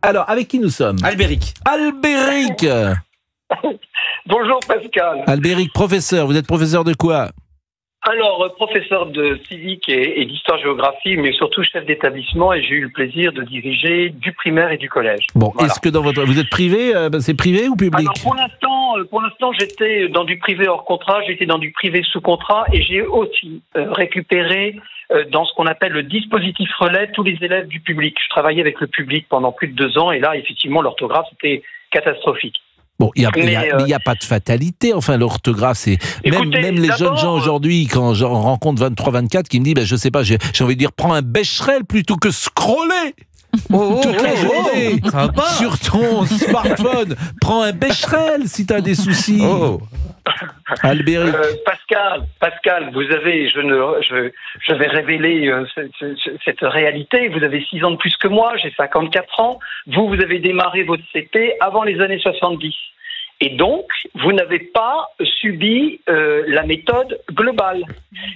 Alors, avec qui nous sommes? Albéric. Albéric. Bonjour Pascal. Albéric, professeur. Vous êtes professeur de quoi? Alors, professeur de civique et d'histoire-géographie, mais surtout chef d'établissement, et j'ai eu le plaisir de diriger du primaire et du collège. Bon, Voilà. est-ce que vous êtes privé? C'est privé ou public? Alors, pour l'instant, j'étais dans du privé hors contrat, j'étais dans du privé sous contrat, et j'ai aussi récupéré dans ce qu'on appelle le dispositif relais tous les élèves du public. Je travaillais avec le public pendant plus de 2 ans, et là, effectivement, l'orthographe était catastrophique. Bon, il n'y a pas de fatalité. Enfin, l'orthographe, c'est... Même les jeunes gens aujourd'hui, quand j'en rencontre 23-24, qui me disent, je sais pas, j'ai envie de dire, prends un Becherel plutôt que scroller toute la journée sur ton smartphone. Prends un Becherel si tu as des soucis. Albéric. Pascal, vous avez, je vais révéler cette réalité. Vous avez 6 ans de plus que moi, j'ai 54 ans. Vous avez démarré votre CP avant les années 70. Et donc, vous n'avez pas subi la méthode globale.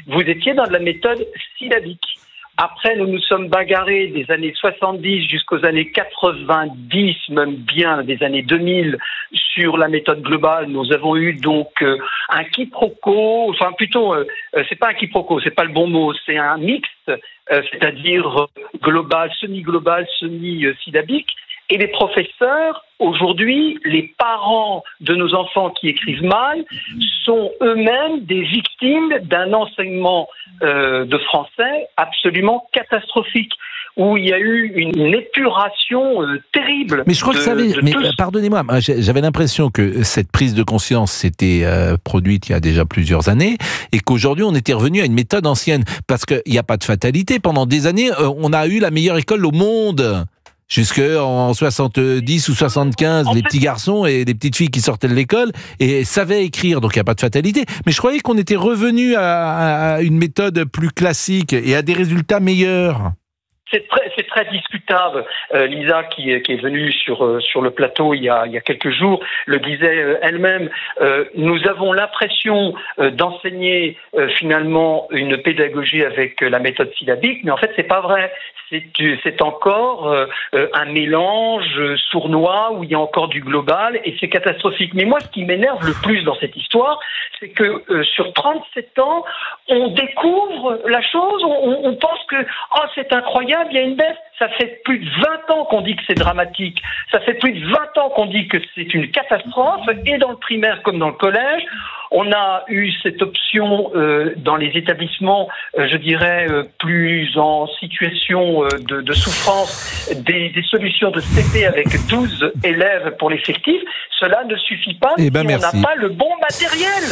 Vous étiez dans la méthode syllabique. Après, nous nous sommes bagarrés des années 70 jusqu'aux années 90, même bien des années 2000, sur la méthode globale. Nous avons eu donc un quiproquo, enfin plutôt, c'est pas un quiproquo, c'est pas le bon mot, c'est un mixte, c'est-à-dire global, semi-global, semi-syllabique. Et les professeurs, aujourd'hui, les parents de nos enfants qui écrivent mal, sont eux-mêmes des victimes d'un enseignement de français absolument catastrophique, où il y a eu une épuration terrible. Mais je crois que pardonnez-moi, j'avais l'impression que cette prise de conscience s'était produite il y a déjà plusieurs années, et qu'aujourd'hui on était revenu à une méthode ancienne, parce qu'il n'y a pas de fatalité. Pendant des années, on a eu la meilleure école au monde. Jusqu'en 70 ou 75, les petits garçons et les petites filles qui sortaient de l'école et savaient écrire, donc il n'y a pas de fatalité. Mais je croyais qu'on était revenu à une méthode plus classique et à des résultats meilleurs. C'est très discutable. Lisa, qui est venue sur le plateau il y a quelques jours, le disait elle-même. Nous avons l'impression d'enseigner finalement une pédagogie avec la méthode syllabique, mais en fait, c'est pas vrai. C'est encore un mélange sournois où il y a encore du global et c'est catastrophique. Mais moi, ce qui m'énerve le plus dans cette histoire, c'est que sur 37 ans, on découvre la chose, on pense que c'est incroyable, il y a une baisse. Ça fait plus de 20 ans qu'on dit que c'est dramatique. Ça fait plus de 20 ans qu'on dit que c'est une catastrophe, et dans le primaire comme dans le collège. On a eu cette option dans les établissements, je dirais, plus en situation de souffrance, des solutions de CP avec 12 élèves pour l'effectif. Cela ne suffit pas si on n'a pas le bon matériel.